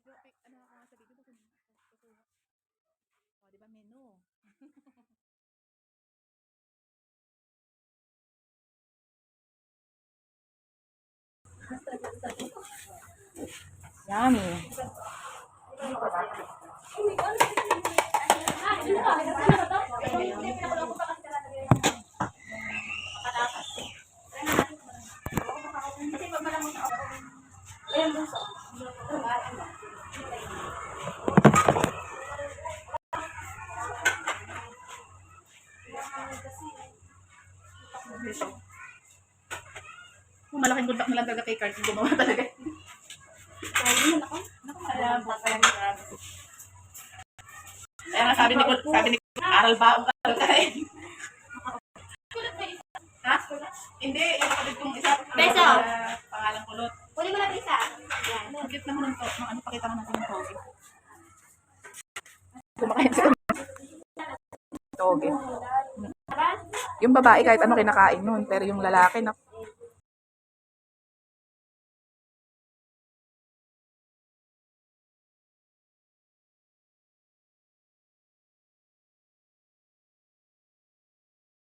Video, ano ako nga sa video, kasi, o, di ba menu? Yummy. Malaking guntak na lang talaga kay Carl, gumawa talaga. Kaya nga sabi ni aral ba ang kain? Ha? Hindi, yung kapatid kong isa. Beso! Pangalang kulot. Huli mo lang isa. Yan. Bakit naman ng to? Ano, pakita mo natin yung toge. Kumakain sila. Toge. Yung babae kahit ano kinakain nun, pero yung lalaki na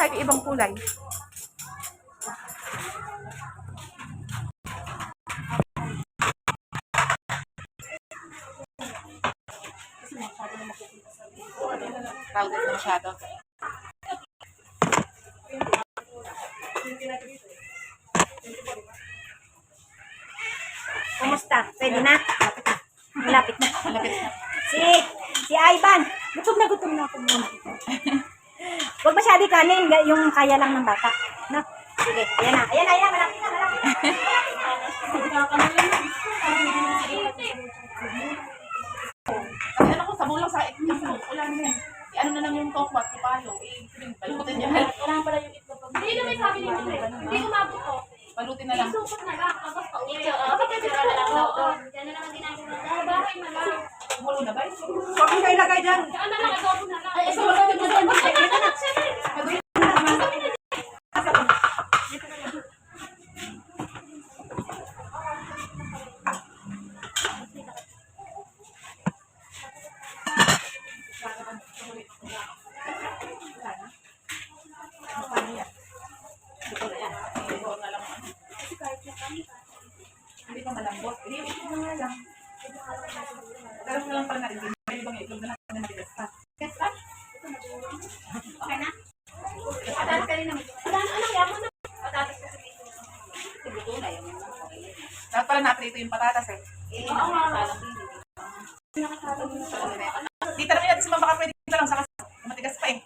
kahit ibang kulay. Crowded na masyado. Kumusta? Pwede na? Malapit na. Malapit na. Si Ivan. Gutom na ako muna. Huwag masyado kanin. Yung kaya lang ng bata. No? Sige. Ayan na. Malapit na. Kasi ano ko, sabaw lang sa itlog. Wala naman. Ano na lang yung tokwat, palo. Balutin niya. Kailangan pala yung itlog. Hindi naman sabi ni Mami. Hindi umabot ko. Balutin na lang. Isukot na lang. Tapos pauwi. Bakit kasi na lang doon? Yan na naman ginagawa. Sa bahay na lang. Umulo na ba? Huwag mo ilagay dyan. Saan na lang? Adobo na lang. Ay, isa mo lang. Hindi pa malambot. Hindi, itlog na nga lang. Pero mo lang pala natin. May ibang itlog na lang na matigas pa. Yes, pa? Okay na? Patatas ka rin naman. Anak, yaman na. Patatas ka sa dito. Siguro na yun. Dapat pala naprito yung patatas eh. Oo nga. Tita namin natin si Mama, baka pwede dito lang sa kasi. Matigas pa eh.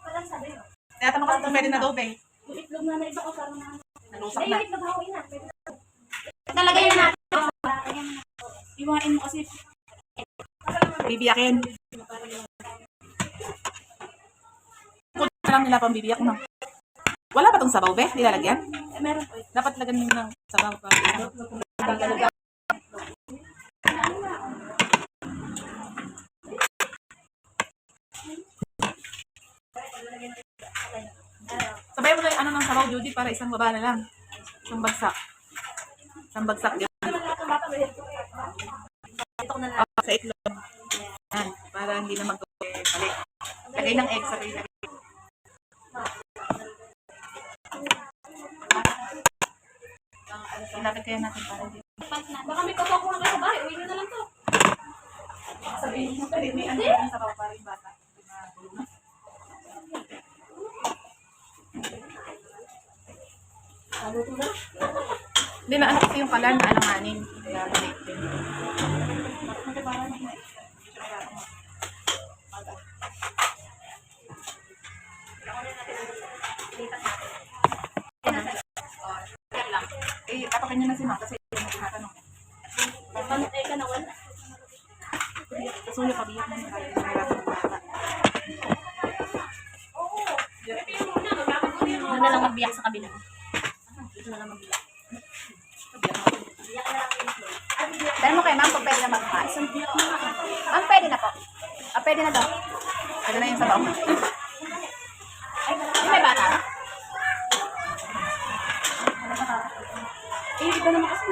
Walang sabi no? Kaya tanong ko kung pwede na dobe. Yung itlog na isa ko parang na. Nalusak Ay, na. yung itlog hawin na. Talagay na natin. Iwain mo kasi. Bibiyakin. Kung na lang nila pang bibiyak mo. Wala ba tong sabaw, be? Nilalagyan? Meron po. Dapat lagyan mo ng sabaw pa. Sabay mo na yung ano ng sabaw, Judy, para isang baba na lang. Isang bagsak. Isang bagsak yun. Sa itlog. Yan, para hindi na mag-mali. Lagay ng egg sa itlog. Ilapit kaya natin para hindi. Baka may papakuha ka sa bahay. Uwi nyo na lang to. Sabihin mo, pwede may ano yung sabaw para yung bata. Hindi na ano kasi yung kalan, alanganin. Kaya maliit din. Eh, tapakin nyo na si Ma kasi yung tinatanong. Pantay ka na wala. Kasuya pa biyak na yung kahit nahirapan ng bata. Ano na lang magbiyak sa kabila. Dito na lang magbiyak. Biyak na lang yung itlog. Dahil mo kay Ma'am kung pwede na mag-pass. Ma'am, pwede na po. Pwede na daw. Pwede na yung sabaw. Yung may bata? Eh, iba naman kasi.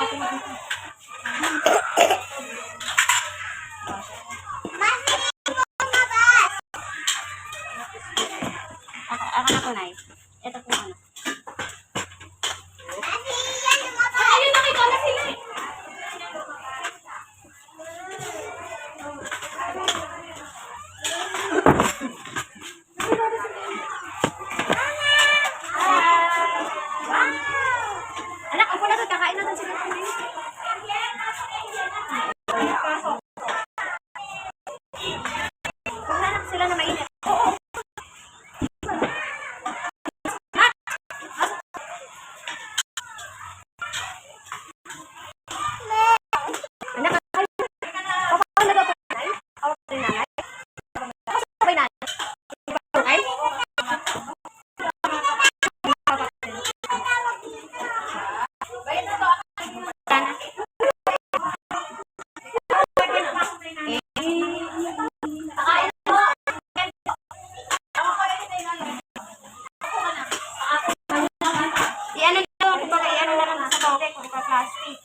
Ako na po, Nay. Ito po ano. Ayun, nakita na sila eh. Anak, upo na doon. Kakain na doon sila. Paghanap sila na mainit. Anak, papaw na daw po nanay? Awak na nanay? Sabay nanay? Okay? Iano na lang, kumbaga iano na lang sa bote kung plastic.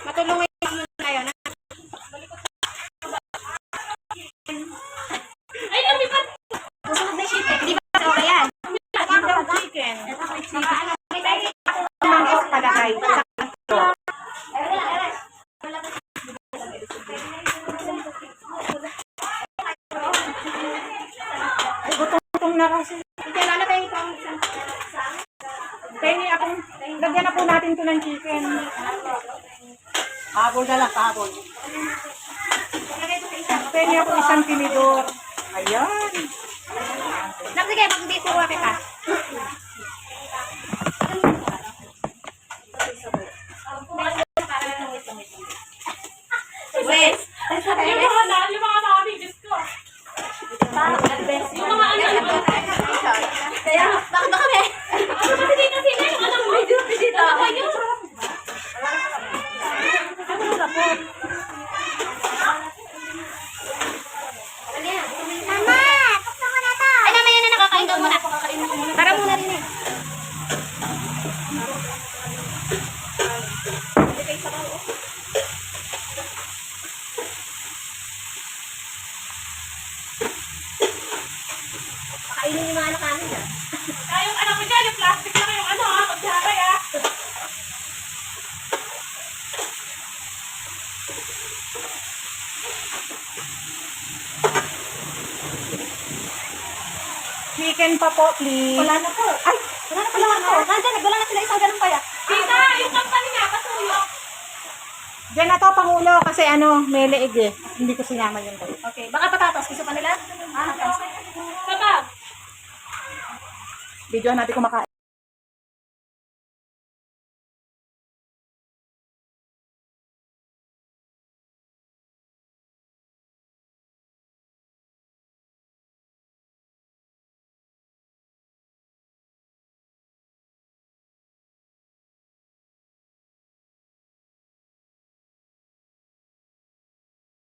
Matulungan mo na yun. Ay, lumipat! Susunod na chicken. Di ba sa okay yan? Yung chicken. Mang is palagay. Ay, gutom na kasi. Kailan na tayo pang Penny, akong lagyan na po natin ito ng chicken. Habol na lang, habol. Penny, ako isang tinidor. Ayan. Nak, sige, mag-dito ko kita. Wes! Yung mga sabi, Diyos ko. Yung mga ano, Kaya, bakit ba kami? ano kasi dito sila, yung ano, medyo dito. Kayo. Mama! Tapos ko na to! Ay, mamaya na nakakain daw muna. Para muna rin eh. Pakainin yung mga anak namin dyan. Yung ano ko dyan, yung plastic lang yung ano, pagsaray ah. Chicken pa po, please. Wala na po. Ay, wala na pala ako. Nandiyan, nagdala na sila isang ganun kaya. Tita, yung company niya, patuyo. Diyan na to, Pangulo, kasi ano, may leeg eh. Hindi ko sinama yun tayo. Okay, baka patatas. Gusto pa nila? Ah, Sabag. Video natin kumakain.